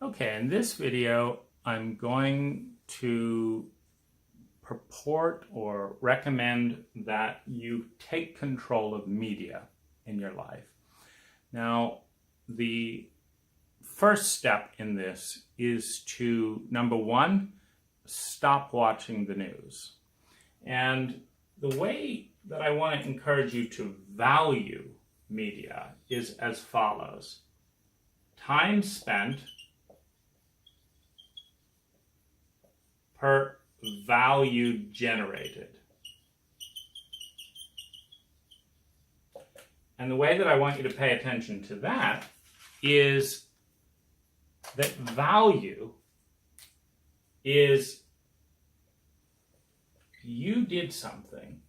Okay, in this video, I'm going to purport or recommend that you take control of media in your life. Now, the first step in this is to, number one, stop watching the news. And the way that I want to encourage you to value media is as follows. Time spent per value generated. And the way that I want you to pay attention to that is that value is you did something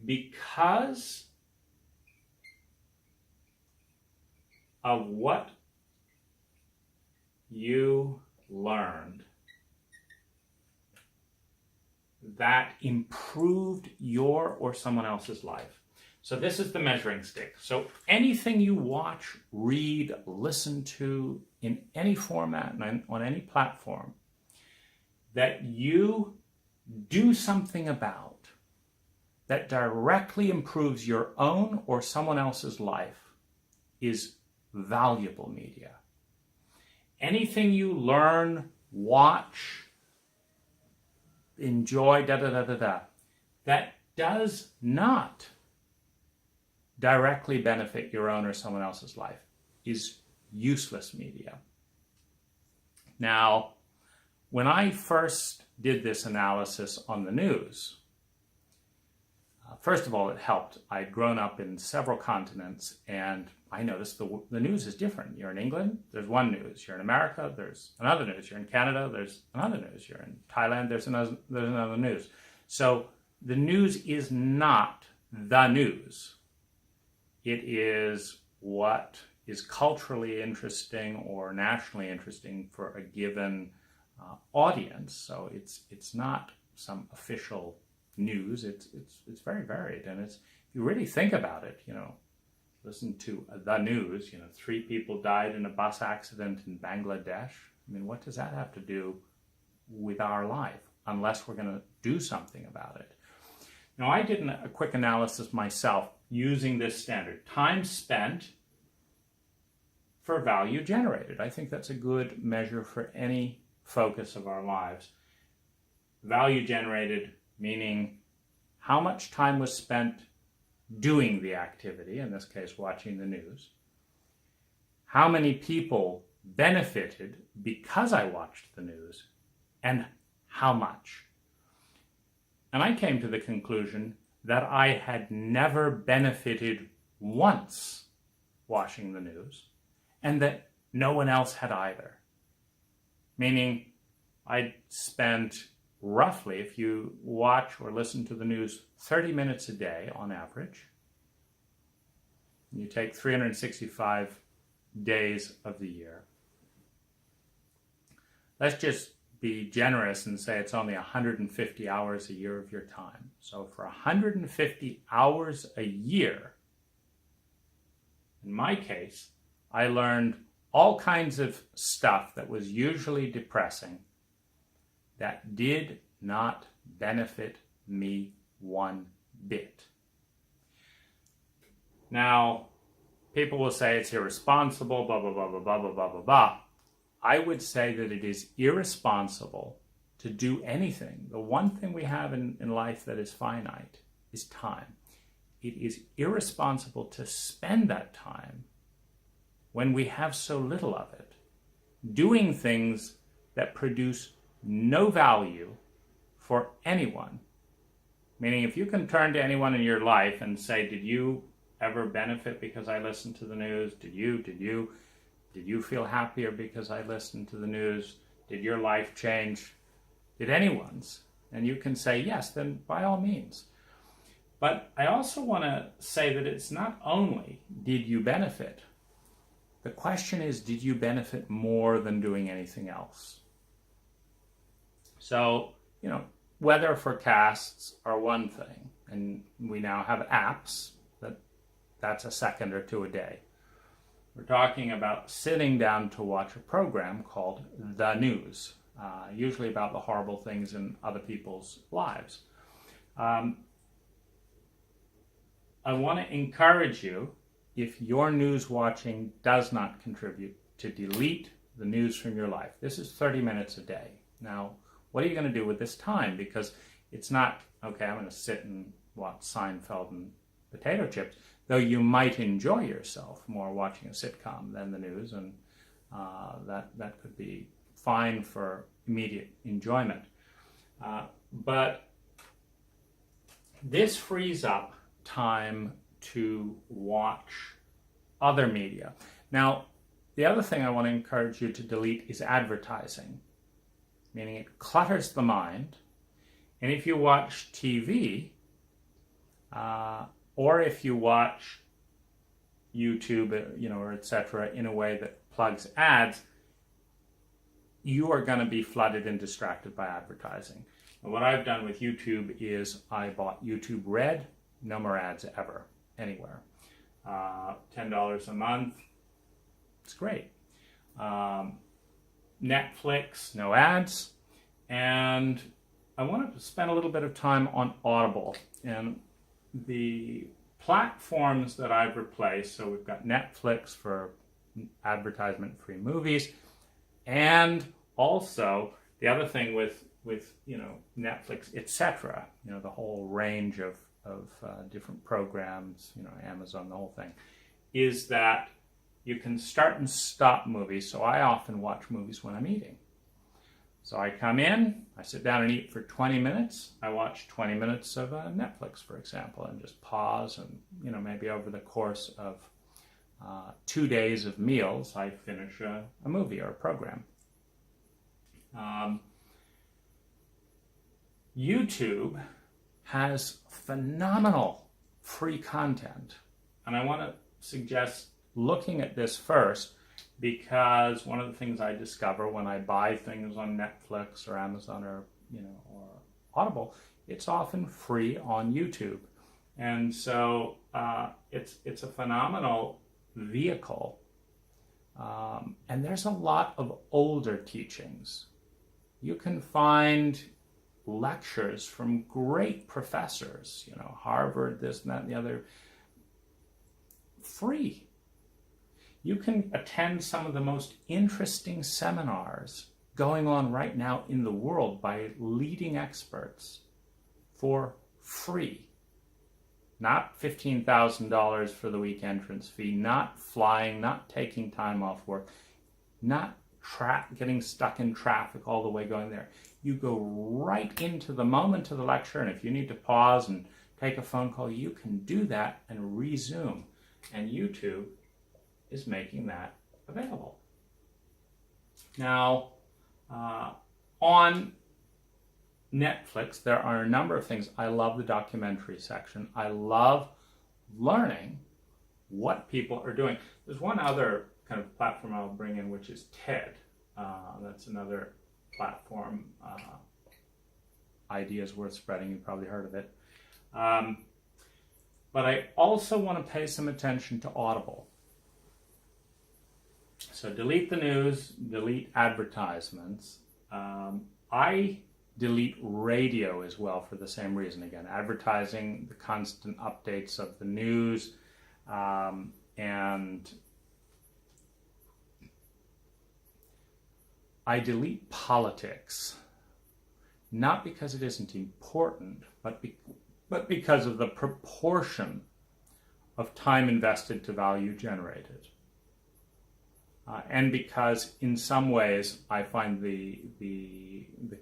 because of what you learned that improved your or someone else's life. So this is the measuring stick. So anything you watch, read, listen to in any format and on any platform that you do something about that directly improves your own or someone else's life is valuable media. Anything you learn, watch, enjoy, that does not directly benefit your own or someone else's life is useless media. Now, when I first did this analysis on the news, first of all, it helped. I'd grown up in several continents, and I noticed the news is different. You're in England, there's one news. You're in America, there's another news. You're in Canada, there's another news. You're in Thailand, there's another news. So the news is not the news. It is what is culturally interesting or nationally interesting for a given audience. So it's not some official news. It's very varied, and if you really think about it, listen to the news. 3 people died in a bus accident in Bangladesh. I mean, what does that have to do with our life unless we're going to do something about it? Now, I did a quick analysis myself using this standard: time spent for value generated. I think that's a good measure for any focus of our lives. Value generated meaning how much time was spent doing the activity, in this case watching the news, how many people benefited because I watched the news, and how much. And I came to the conclusion that I had never benefited once watching the news, and that no one else had either. Meaning I'd spent roughly, if you watch or listen to the news 30 minutes a day on average, you take 365 days of the year. Let's just be generous and say it's only 150 hours a year of your time. So for 150 hours a year, in my case, I learned all kinds of stuff that was usually depressing that did not benefit me one bit. Now, people will say it's irresponsible, blah, blah, blah, blah, blah, blah, blah, blah, blah. I would say that it is irresponsible to do anything. The one thing we have in life that is finite is time. It is irresponsible to spend that time when we have so little of it, doing things that produce no value for anyone. Meaning, if you can turn to anyone in your life and say, did you ever benefit because I listened to the news? Did you feel happier because I listened to the news? Did your life change? Did anyone's? And you can say yes, then by all means. But I also want to say that it's not only did you benefit. The question is, did you benefit more than doing anything else? So, weather forecasts are one thing, and we now have apps that's a second or two a day. We're talking about sitting down to watch a program called The News, usually about the horrible things in other people's lives. I want to encourage you, if your news watching does not contribute, to delete the news from your life. This is 30 minutes a day. Now, what are you going to do with this time? Because it's not, okay, I'm going to sit and watch Seinfeld and potato chips, though you might enjoy yourself more watching a sitcom than the news, and that could be fine for immediate enjoyment. But this frees up time to watch other media. Now, the other thing I want to encourage you to delete is advertising, meaning it clutters the mind. And if you watch TV, or if you watch YouTube, or etc., in a way that plugs ads, you are going to be flooded and distracted by advertising. And what I've done with YouTube is I bought YouTube Red, no more ads ever, anywhere. $10 a month, it's great. Netflix, no ads. And I wanted to spend a little bit of time on Audible. And the platforms that I've replaced, so we've got Netflix for advertisement-free movies, and also the other thing with Netflix, etc., the whole range of different programs, Amazon, the whole thing, is that you can start and stop movies. So I often watch movies when I'm eating. So I come in, I sit down and eat for 20 minutes. I watch 20 minutes of Netflix, for example, and just pause, and maybe over the course of 2 days of meals, I finish a movie or a program. YouTube has phenomenal free content, and I want to suggest looking at this first, because one of the things I discover when I buy things on Netflix or Amazon or Audible, it's often free on YouTube, and so it's a phenomenal vehicle. And there's a lot of older teachings. You can find lectures from great professors, Harvard, this and that and the other, free. You can attend some of the most interesting seminars going on right now in the world by leading experts for free. Not $15,000 for the week entrance fee, not flying, not taking time off work, not getting stuck in traffic all the way going there. You go right into the moment of the lecture, and if you need to pause and take a phone call, you can do that and resume. And YouTube is making that available. Now, on Netflix, there are a number of things. I love the documentary section. I love learning what people are doing. There's one other kind of platform I'll bring in, which is TED. That's another platform. Ideas worth spreading. You've probably heard of it. But I also want to pay some attention to Audible. So delete the news, delete advertisements. I delete radio as well for the same reason. Again, advertising, the constant updates of the news, and I delete politics, not because it isn't important, but because of the proportion of time invested to value generated. And because in some ways I find the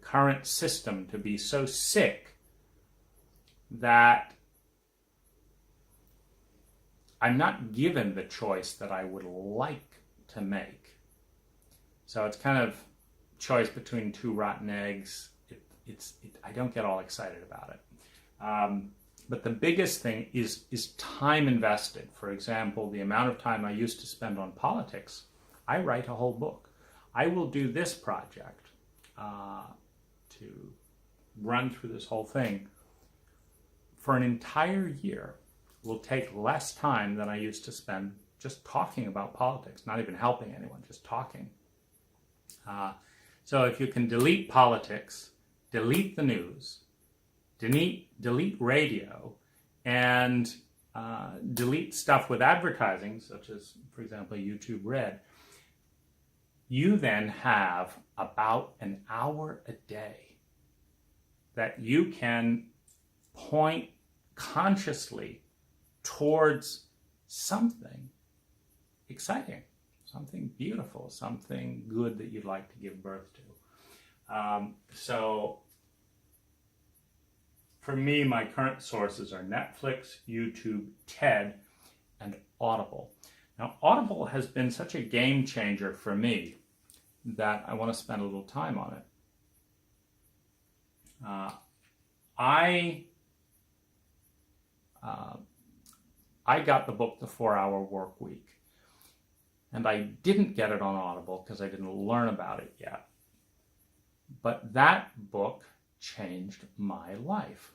current system to be so sick that I'm not given the choice that I would like to make. So it's kind of choice between two rotten eggs. I don't get all excited about it. But the biggest thing is time invested. For example, the amount of time I used to spend on politics, I write a whole book. I will do this project to run through this whole thing for an entire year. Will take less time than I used to spend just talking about politics, not even helping anyone, just talking. So if you can delete politics, delete the news, delete radio, and delete stuff with advertising, such as, for example, YouTube Red, you then have about an hour a day that you can point consciously towards something exciting, something beautiful, something good that you'd like to give birth to. So for me, my current sources are Netflix, YouTube, TED, and Audible. Now, Audible has been such a game changer for me that I want to spend a little time on it. I got the book, The 4-Hour Workweek, and I didn't get it on Audible because I didn't learn about it yet. But that book changed my life.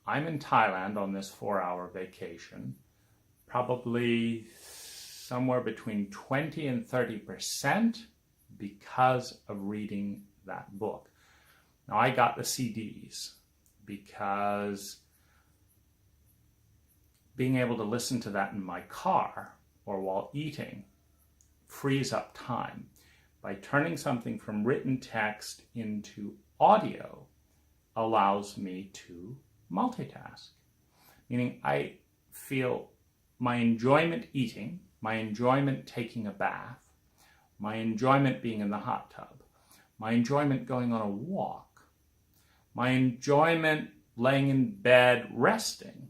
I'm in Thailand on this 4-hour vacation, probably somewhere between 20 and 30% because of reading that book. Now, I got the CDs because being able to listen to that in my car or while eating frees up time. By turning something from written text into audio allows me to multitask. Meaning I feel my enjoyment eating, my enjoyment taking a bath, my enjoyment being in the hot tub, my enjoyment going on a walk, my enjoyment laying in bed resting,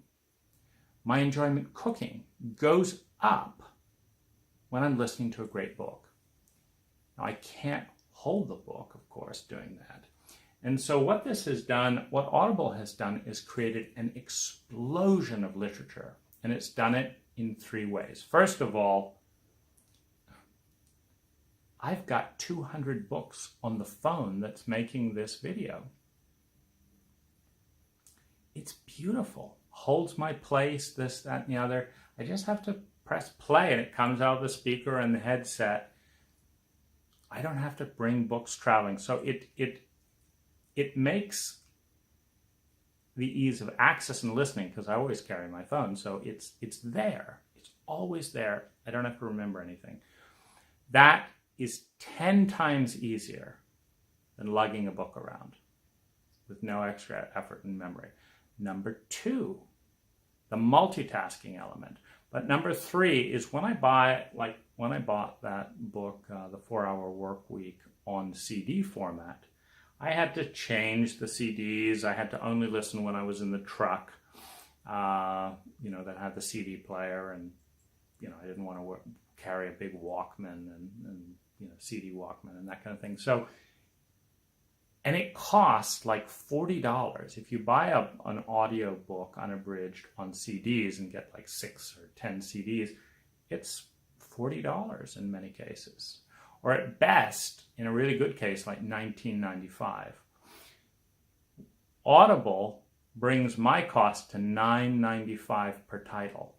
my enjoyment cooking goes up when I'm listening to a great book. Now, I can't hold the book, of course, doing that. And so what this has done, what Audible has done, is created an explosion of literature. And it's done it in 3 ways. First of all, I've got 200 books on the phone that's making this video. It's beautiful. Holds my place, this, that, and the other. I just have to press play and it comes out of the speaker and the headset. I don't have to bring books traveling. So it makes the ease of access and listening, because I always carry my phone, so it's there. It's always there. I don't have to remember anything. That is 10 times easier than lugging a book around with no extra effort and memory. Number 2, the multitasking element. But number 3 is when I bought that book, The 4-Hour Workweek, on CD format, I had to change the CDs. I had to only listen when I was in the truck, that had the CD player, and I didn't want to carry a big Walkman and CD Walkman and that kind of thing. So, and it costs like $40. If you buy an audio book unabridged on CDs and get like 6 or 10 CDs, it's $40 in many cases. Or at best, in a really good case, like $19.95. Audible brings my cost to $9.95 per title.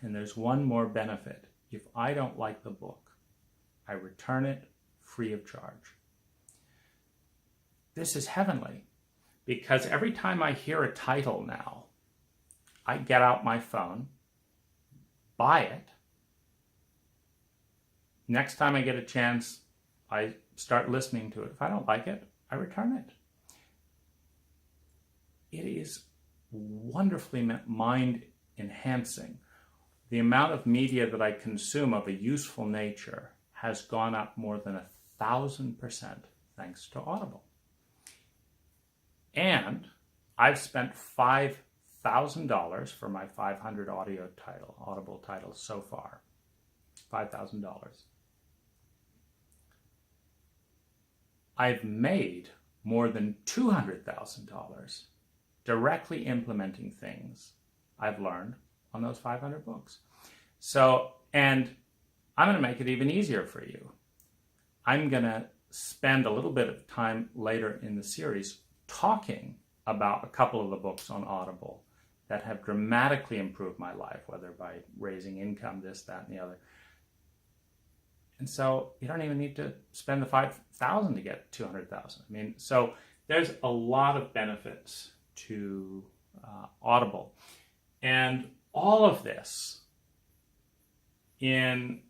And there's one more benefit. If I don't like the book, I return it free of charge. This is heavenly, because every time I hear a title now, I get out my phone, buy it. Next time I get a chance, I start listening to it. If I don't like it, I return it. It is wonderfully mind-enhancing. The amount of media that I consume of a useful nature has gone up more than 1,000% thanks to Audible. And I've spent $5,000 for my 500 Audible titles so far. $5,000. I've made more than $200,000 directly implementing things I've learned on those 500 books. So, and I'm going to make it even easier for you. I'm going to spend a little bit of time later in the series talking about a couple of the books on Audible that have dramatically improved my life, whether by raising income, this, that, and the other. And so you don't even need to spend the $5,000 to get $200,000. I mean, so there's a lot of benefits to Audible. And all of this in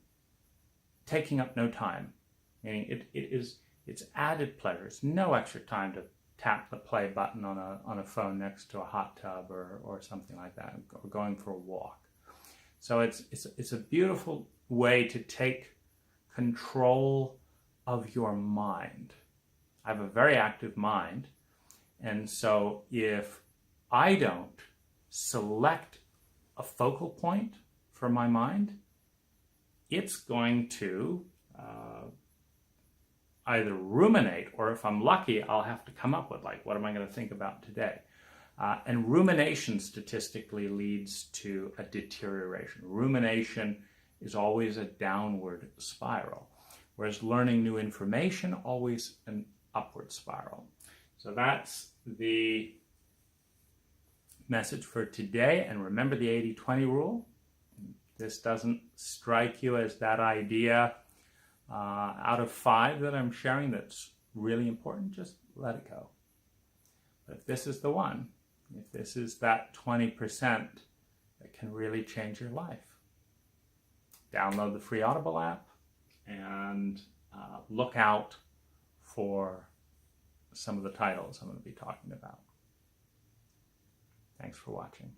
taking up no time, meaning it's added pleasure. It's no extra time to tap the play button on a phone next to a hot tub or something like that, or going for a walk. So it's a beautiful way to take control of your mind. I have a very active mind, and so if I don't select a focal point for my mind, it's going to either ruminate, or if I'm lucky, I'll have to come up with, like, what am I going to think about today? And rumination statistically leads to a deterioration. Rumination is always a downward spiral, whereas learning new information, always an upward spiral. So that's the message for today. And remember the 80-20 rule. This doesn't strike you as that idea out of 5 that I'm sharing that's really important, just let it go. But if this is the one, if this is that 20% that can really change your life, download the free Audible app and look out for some of the titles I'm going to be talking about. Thanks for watching.